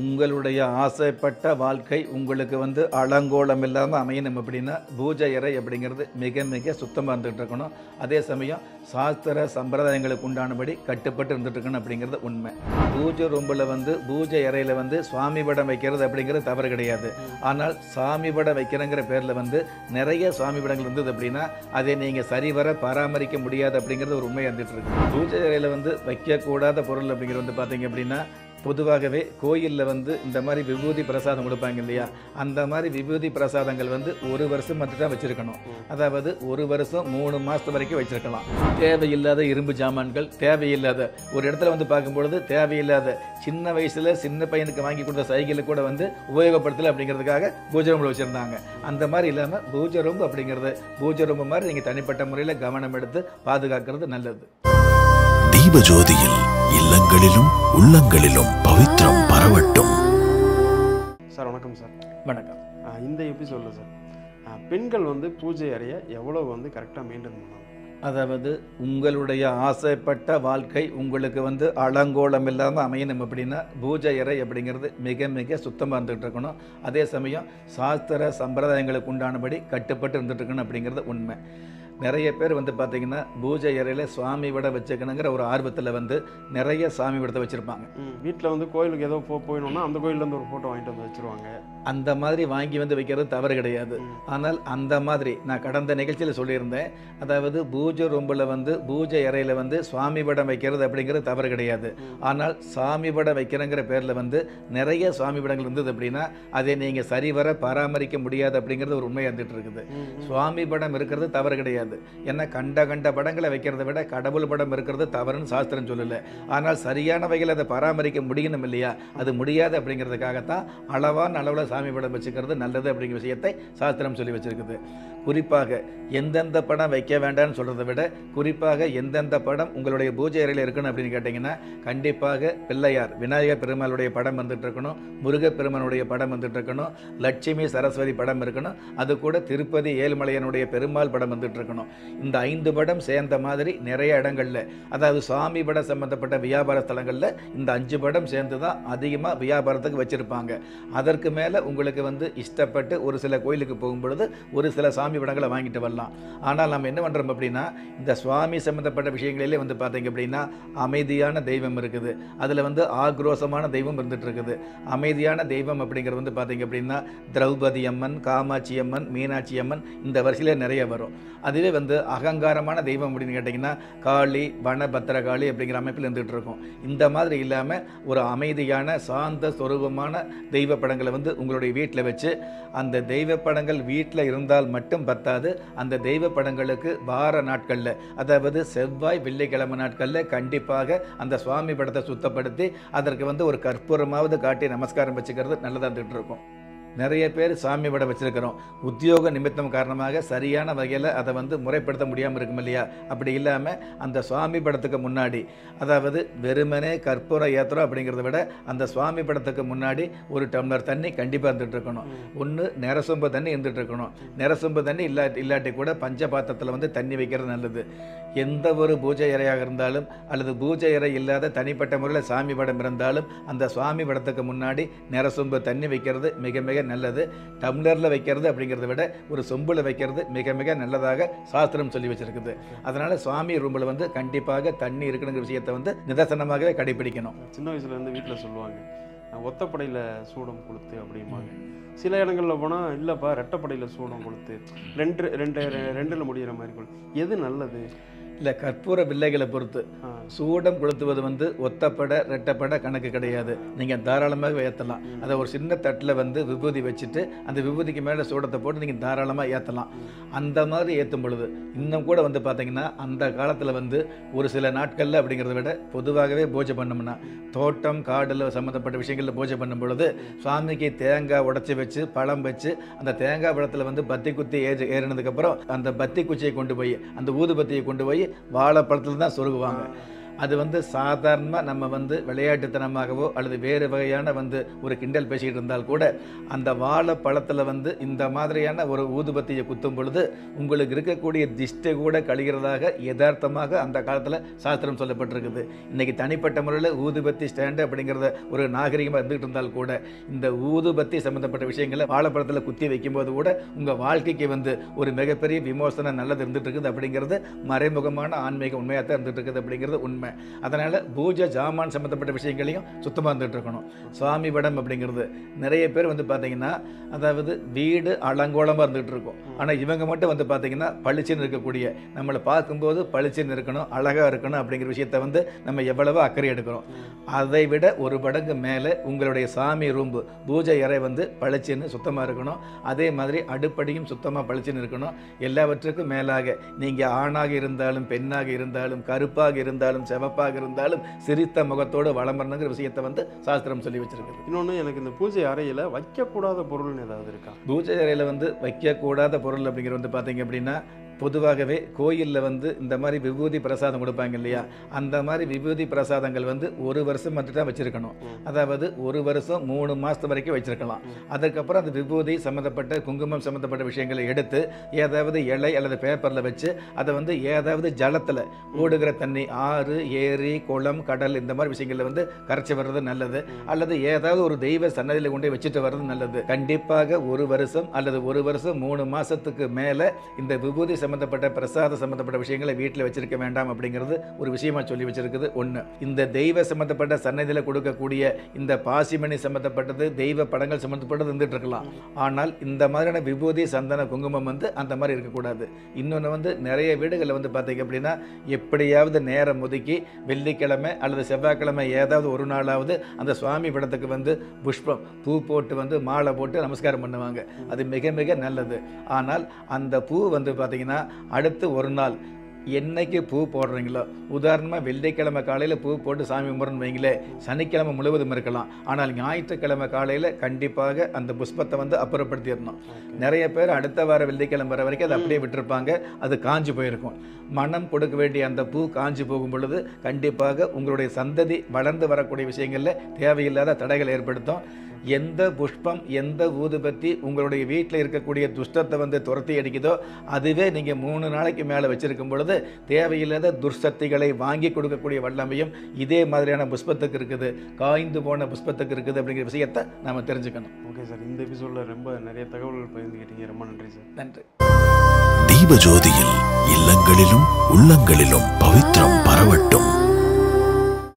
உங்களுடைய ஆசைப்பட்ட வாழ்க்கை உங்களுக்கு அலங்கோலம் இல்லாமல் அமையணும் அப்படின்னா பூஜை அறை அப்படிங்கிறது மிக மிக சுத்தமாக இருந்துகிட்டு இருக்கணும். அதே சமயம் சாஸ்திர சம்பிரதாயங்களுக்கு உண்டானபடி கட்டுப்பட்டு இருந்துட்டு இருக்கணும் அப்படிங்கிறது உண்மை. பூஜை ரூமில் பூஜை அறையில் சுவாமி படம் வைக்கிறது அப்படிங்கிறது தவறு கிடையாது. ஆனால் சாமி படம் வைக்கிறங்கிற பேரில் நிறைய சுவாமி படங்கள் இருந்தது அப்படின்னா அதை நீங்கள் சரிவர பராமரிக்க முடியாது அப்படிங்கிறது ஒரு உண்மையாக இருந்துட்டு இருக்கு. பூஜை அறையில் வைக்கக்கூடாத பொருள் அப்படிங்கிறது பார்த்தீங்க அப்படின்னா பொதுவாகவே கோயிலில் இந்த மாதிரி விபூதி பிரசாதம் கொடுப்பாங்க இல்லையா, அந்த மாதிரி விபூதி பிரசாதங்கள் ஒரு வருஷம் மட்டும் தான் வச்சுருக்கணும். அதாவது ஒரு வருஷம் 3 மாதத்து வரைக்கும் வச்சுருக்கலாம். தேவையில்லாத இரும்பு ஜாமான்கள், தேவையில்லாத ஒரு இடத்துல பார்க்கும்பொழுது தேவையில்லாத சின்ன வயசில் சின்ன பையனுக்கு வாங்கி கொடுத்த சைக்கிளை கூட உபயோகப்படுத்தலை அப்படிங்கிறதுக்காக பூஜை ரூமில் வச்சுருந்தாங்க. அந்த மாதிரி இல்லாமல் பூஜை ரூம் அப்படிங்கிறது பூஜை ரூம் மாதிரி நீங்கள் தனிப்பட்ட முறையில் கவனம் எடுத்து பாதுகாக்கிறது நல்லது. தீபஜோதியில் இல்லங்களிலும் உள்ளங்களிலும் பவித்ரம் பரவட்டும். சார் வணக்கம் சார். வணக்கம். இந்த எபிசோட்ல சார் பெண்கள் பூஜை அறையை எவ்வளவு கரெக்டாக மெயின்டைன் பண்ணணும்? அதாவது உங்களுடைய ஆசைப்பட்ட வாழ்க்கை உங்களுக்கு அலங்கோலம் இல்லாமல் அமையணும் அப்படின்னா பூஜை அறை அப்படிங்கிறது மிக மிக சுத்தமாக இருந்துகிட்டு இருக்கணும். அதே சமயம் சாஸ்திர சம்பிரதாயங்களுக்கு உண்டானபடி கட்டுப்பட்டு இருந்துட்டு இருக்கணும் அப்படிங்கிறது உண்மை. நிறைய பேர் பார்த்தீங்கன்னா பூஜை அறையில் சுவாமி விட வச்சுக்கணுங்கிற ஒரு ஆர்வத்தில் நிறைய சாமி விடத்தை வச்சுருப்பாங்க. வீட்டில் கோயிலுக்கு ஏதோ போயிடணும்னா அந்த கோயிலேருந்து ஒரு ஃபோட்டோ வாங்கிட்டு வச்சுருவாங்க. அந்த மாதிரி வாங்கி வைக்கிறது தவறு கிடையாது. ஆனால் அந்த மாதிரி நான் கடந்த நிகழ்ச்சியில் சொல்லியிருந்தேன். அதாவது பூஜை ரூமில் பூஜை அறையில் சுவாமி படம் வைக்கிறது அப்படிங்கிறது தவறு கிடையாது. ஆனால் சாமி படம் வைக்கிறங்கிற பேரில் நிறைய சுவாமி படங்கள் இருந்தது அப்படின்னா அதை நீங்கள் சரிவர பராமரிக்க முடியாது அப்படிங்கிறது ஒரு உண்மையாக இருந்துகிட்டு இருக்குது. சுவாமி படம் இருக்கிறது தவறு கிடையாது. என்ன கண்ட படங்களை வைக்கிறத விட கடவுள் படம் இருக்கிறது தவறுன்னு சாஸ்திரம் சொல்லலை. ஆனால் சரியான வகையில் அதை பராமரிக்க முடியணும் இல்லையா, அது முடியாது அப்படிங்கிறதுக்காகத்தான் அளவான அளவில் சாமி படம் வச்சுக்கிறது நல்லது அப்படிங்கிற விஷயத்தை சாஸ்திரம் சொல்லி வச்சிருக்குது. குறிப்பாக எந்தெந்த படம் வைக்க வேண்டாம்னு சொல்கிறத விட குறிப்பாக எந்தெந்த படம் உங்களுடைய பூஜை அறையில் இருக்கணும் அப்படின்னு கேட்டிங்கன்னா கண்டிப்பாக பிள்ளையார் விநாயகர் பெருமாளுடைய படம் வந்துட்டு இருக்கணும், முருகப்பெருமானுடைய படம் வந்துட்டு இருக்கணும், லட்சுமி சரஸ்வதி படம் இருக்கணும், அது கூட திருப்பதி ஏழுமலையனுடைய பெருமாள் படம் வந்துட்டு இருக்கணும். இந்த 5 படம் சேர்ந்த மாதிரி நிறைய இடங்கள்ல, அதாவது சுவாமி படம் சம்பந்தப்பட்ட வியாபார ஸ்தலங்களில் இந்த 5 படம் சேர்ந்து தான் அதிகமாக வியாபாரத்துக்கு வச்சுருப்பாங்க. அதற்கு மேலே உங்களுக்கு இஷ்டப்பட்டு ஒரு சில கோயிலுக்கு போகும்பொழுது ஒரு சில சாமி படங்களை வாங்கிட்டு வரலாம். ஆனால் நம்ம என்ன பண்ணுறோம் அப்படின்னா இந்த சுவாமி சம்பந்தப்பட்ட விஷயங்களிலே பார்த்தீங்க அப்படின்னா அமைதியான தெய்வம் இருக்குது, அதில் ஆக்ரோஷமான தெய்வம் இருந்துட்டு இருக்குது. அமைதியான தெய்வம் அப்படிங்கிறது பார்த்தீங்க அப்படின்னா திரௌபதி அம்மன், காமாட்சி அம்மன், மீனாட்சி அம்மன், இந்த வரிசையில் நிறைய வரும். அதுவே அகங்காரமான தெய்வம் அப்படின்னு கேட்டிங்கன்னா காளி, வனபத்திரகாளி அப்படிங்கிற அமைப்பில் இருந்துகிட்டு இருக்கும். இந்த மாதிரி இல்லாமல் ஒரு அமைதியான சாந்த சொரூபமான தெய்வ படங்களை உங்களுடைய வீட்டில் வச்சு அந்த தெய்வ படங்கள் வீட்டில் இருந்தால் மட்டும் பத்தாது, அந்த தெய்வ படங்களுக்கு வார நாட்களில் அதாவது செவ்வாய் வெள்ளிக்கிழமை நாட்களில் கண்டிப்பாக அந்த சுவாமி படத்தை சுத்தப்படுத்தி அதற்கு ஒரு கற்பூரமாவது காட்டி நமஸ்காரம் வச்சுக்கிறது நல்லதாக இருந்துகிட்டு இருக்கும். நிறைய பேர் சாமி படம் வச்சிருக்கிறோம், உத்தியோக நிமித்தம் காரணமாக சரியான வகையில் அதை முறைப்படுத்த முடியாமல் இருக்கும் இல்லையா. அப்படி இல்லாமல் அந்த சுவாமி படத்துக்கு முன்னாடி, அதாவது வெறுமனே கற்பூரம் ஏற்றுறோம் அப்படிங்கிறத விட அந்த சுவாமி படத்துக்கு முன்னாடி ஒரு டம்ளர் தண்ணி கண்டிப்பாக இருந்துகிட்டு இருக்கணும். ஒன்று நிறசொம்பு தண்ணி இருந்துகிட்டு இருக்கணும். நிறசொம்பு தண்ணி இல்லாட்டி கூட பஞ்ச பாத்திரத்தில் தண்ணி வைக்கிறது நல்லது. எந்த ஒரு பூஜை அறையாக இருந்தாலும் அல்லது பூஜை அறை இல்லாத தனிப்பட்ட முறையில் சாமி படம் இருந்தாலும் அந்த சுவாமி படத்துக்கு முன்னாடி நிறசொம்பு தண்ணி வைக்கிறது மிக மிக நல்லது. டம்ளரில் வைக்கிறது அப்படிங்கிறத விட ஒரு சொம்பில் வைக்கிறது மிக மிக நல்லதாக சாஸ்திரம் சொல்லி வச்சிருக்குது. அதனால சுவாமி ரூமில் கண்டிப்பாக தண்ணி இருக்குங்கிற விஷயத்தை நிதர்சனமாகவே கடைபிடிக்கணும். சின்ன வயசுலேருந்து வீட்டில் சொல்லுவாங்க ஒத்தப்படையில் சூடம் கொளுத்து அப்படிம்பாங்க. சில இடங்களில் போனால் இல்லைப்பா ரெட்டப்படையில் சூடம் கொளுத்து, ரெண்டில் முடிகிற மாதிரி கொளுத்து. எது நல்லது? இல்லை, கற்பூர வில்லைகளை பொறுத்து சூடம் கொளுத்துவது ஒத்தப்படை ரெட்டப்படை கணக்கு கிடையாது. நீங்கள் தாராளமாக ஏற்றலாம். அதை ஒரு சின்ன தட்டில் விபூதி வச்சுட்டு அந்த விபூதிக்கு மேலே சூடத்தை போட்டு நீங்கள் தாராளமாக ஏற்றலாம். அந்த மாதிரி ஏற்றும் பொழுது இன்னும் கூட பார்த்தீங்கன்னா அந்த காலத்தில் ஒரு சில நாட்களில் அப்படிங்கிறத விட பொதுவாகவே பூஜை பண்ணோம்னா தோட்டம் காடில் சம்மந்தப்பட்ட விஷயங்களில் பூஜை பண்ணும் பொழுது சுவாமிக்கு தேங்காய் உடச்சி வச்சு பழம் வச்சு அந்த தேங்காய் பழத்தில் பத்தி குத்தி ஏறினதுக்கப்புறம் அந்த பத்தி குச்சியை கொண்டு போய் அந்த ஊதுபத்தியை கொண்டு போய் வாழைப்பழத்தில் தான் சொருகுவாங்க. அது வந்து சாதாரணமாக நம்ம வந்து விளையாட்டுத்தனமாகவோ அல்லது வேறு வகையான வந்து ஒரு கிண்டல் பேசிக்கிட்டு இருந்தால் கூட அந்த வாழைப்பழத்தில் வந்து இந்த மாதிரியான ஒரு ஊதுபத்தியை குத்தும் பொழுது உங்களுக்கு இருக்கக்கூடிய திஷ்டை கூட கழிகிறதாக யதார்த்தமாக அந்த காலத்தில் சாஸ்திரம் சொல்லப்பட்டிருக்குது. இன்னைக்கு தனிப்பட்ட முறையில் ஊதுபத்தி ஸ்டாண்டு அப்படிங்கிறத ஒரு நாகரிகமாக இருந்துகிட்டு இருந்தால் கூட இந்த ஊதுபத்தி சம்பந்தப்பட்ட விஷயங்களை வாழைப்பழத்தில் குத்தி வைக்கும்போது கூட உங்கள் வாழ்க்கைக்கு வந்து ஒரு மிகப்பெரிய விமோசனம் நல்லது இருந்துட்டு இருக்குது அப்படிங்கிறது மறைமுகமான ஆன்மீக உண்மையாக தான் இருந்துட்டு இருக்குது அப்படிங்கிறது உண்மை. அதனால் பூஜை ஜாமான் சம்மந்தப்பட்ட விஷயங்களையும் சுத்தமாக இருந்துகிட்டு இருக்கணும். சுவாமி படம் அப்படிங்கிறது நிறைய பேர் வந்து பார்த்தீங்கன்னா அதாவது வீடு அலங்கோலமாக இருந்துகிட்டு இருக்கும். ஆனால் இவங்க மட்டும் வந்து பார்த்தீங்கன்னா பளிச்சுன்னு இருக்கக்கூடிய நம்மளை பார்க்கும்போது பளிச்சுன்னு இருக்கணும், அழகாக இருக்கணும் அப்படிங்கிற விஷயத்தை வந்து நம்ம எவ்வளவோ அக்கறை எடுக்கிறோம். அதை விட ஒரு மடங்கு மேலே உங்களுடைய சாமி ரூம்பு பூஜை அறை வந்து பளிச்சுன்னு சுத்தமாக இருக்கணும். அதே மாதிரி அடுப்படியும் சுத்தமாக பளிச்சுன்னு இருக்கணும். எல்லாவற்றுக்கும் மேலாக நீங்கள் ஆணாக இருந்தாலும் பெண்ணாக இருந்தாலும் கருப்பாக இருந்தாலும் செவப்பாக இருந்தாலும் சிரித்த முகத்தோடு வளம் வரணுங்கிற விஷயத்தை வந்து சாஸ்திரம் சொல்லி வச்சிருக்குது. இன்னொன்று, எனக்கு இந்த பூஜை அறையில் வைக்கக்கூடாத பொருள்னு ஏதாவது இருக்கா? பூஜை அறையில் வந்து வைக்கக்கூடாத பொருள் அப்படிங்கிறது வந்து பார்த்தீங்க அப்படின்னா பொதுவாகவே கோயிலில் வந்து இந்த மாதிரி விபூதி பிரசாதம் கொடுப்பாங்க இல்லையா, அந்த மாதிரி விபூதி பிரசாதங்கள் வந்து ஒரு வருஷம் மட்டும் தான் வச்சுருக்கணும். அதாவது ஒரு வருஷம் 3 மாதத்து வரைக்கும் வச்சுருக்கலாம். அதுக்கப்புறம் அந்த விபூதி சம்மந்தப்பட்ட குங்குமம் சம்மந்தப்பட்ட விஷயங்களை எடுத்து ஏதாவது இலை அல்லது பேப்பரில் வச்சு அதை வந்து ஏதாவது ஜலத்தில் ஓடுகிற தண்ணி, ஆறு, ஏரி, குளம், கடல் இந்த மாதிரி விஷயங்களில் வந்து கரைச்சி வர்றது நல்லது. அல்லது ஏதாவது ஒரு தெய்வ சன்னதியில் கொண்டு வச்சுட்டு வர்றது நல்லது. கண்டிப்பாக ஒரு வருஷம் அல்லது ஒரு வருஷம் 3 மாதத்துக்கு மேலே இந்த விபூதி சம்பந்தப்பட்ட பிரசாத சம்பந்தப்பட்ட விஷயங்களை வீட்டில் வச்சிருக்க வேண்டாம் அப்படிங்கிறது ஒரு விஷயமா சொல்லி வச்சிருக்குது. ஒன்று, இந்த தெய்வ சம்பந்தப்பட்ட சன்னதியில் கொடுக்கக்கூடிய இந்த பாசிமணி சம்பந்தப்பட்டது தெய்வ படங்கள் சம்பந்தப்பட்டது இருந்துட்டு இருக்கலாம். ஆனால் இந்த மாதிரியான விபூதி சந்தன குங்குமம் வந்து அந்த மாதிரி இருக்கக்கூடாது. இன்னொன்று வந்து நிறைய வீடுகளில் வந்து பார்த்தீங்க அப்படின்னா எப்படியாவது நேரம் ஒதுக்கி வெள்ளிக்கிழமை அல்லது செவ்வாய்க்கிழமை ஏதாவது ஒரு நாளாவது அந்த சுவாமி படத்துக்கு வந்து புஷ்பம் பூ போட்டு வந்து மாலை போட்டு நமஸ்காரம் பண்ணுவாங்க. அது மிக மிக நல்லது. ஆனால் அந்த பூ வந்து பார்த்தீங்கன்னா அடுத்து ஒரு நாள் என்னைக்கு பூ போடுறீங்களோ, உதாரணமாக வெள்ளிக்கிழமை காலையில் பூ போட்டு சாமி கும்பிட்றன்னு வைங்களே, சனிக்கிழமை முழுவதும் இருக்கலாம். ஆனால் ஞாயிற்றுக்கிழமை காலையில் கண்டிப்பாக அந்த புஷ்பத்தை வந்து அப்புறப்படுத்திடணும். நிறைய பேர் அடுத்த வாரம் வெள்ளிக்கிழமை வர வரைக்கும் அதை அப்படியே விட்டுருப்பாங்க, அது காஞ்சி போயிருக்கும். மனம் கொடுக்க வேண்டிய அந்த பூ காஞ்சி போகும் பொழுது கண்டிப்பாக உங்களுடைய சந்ததி வளர்ந்து வரக்கூடிய விஷயங்களில் தேவையில்லாத தடைகள் ஏற்படுத்தும். எந்த புஷ்பம் எந்த ஊதுபத்தி உங்களுடைய வீட்டில் இருக்கக்கூடிய துஷ்டத்தை வந்து துரத்தி அடிக்குதோ அதுவே நீங்கள் 3 நாளைக்கு மேலே வச்சிருக்கும் பொழுது தேவையில்லாத துர்சக்திகளை வாங்கி கொடுக்கக்கூடிய வல்லமையும் இதே மாதிரியான புஷ்பத்துக்கு இருக்குது, காய்ந்து போன புஷ்பத்துக்கு இருக்குது அப்படிங்கிற விஷயத்தை நாம் தெரிஞ்சுக்கணும். ஓகே சார், இந்த எபிசோடில் ரொம்ப நிறைய தகவல்கள் பகிர்ந்துக்கிட்டீங்க. ரொம்ப நன்றி சார். நன்றி. தீபஜோதியில் இல்லங்களிலும் உள்ளங்களிலும் பவித்திரம் பரவட்டும்.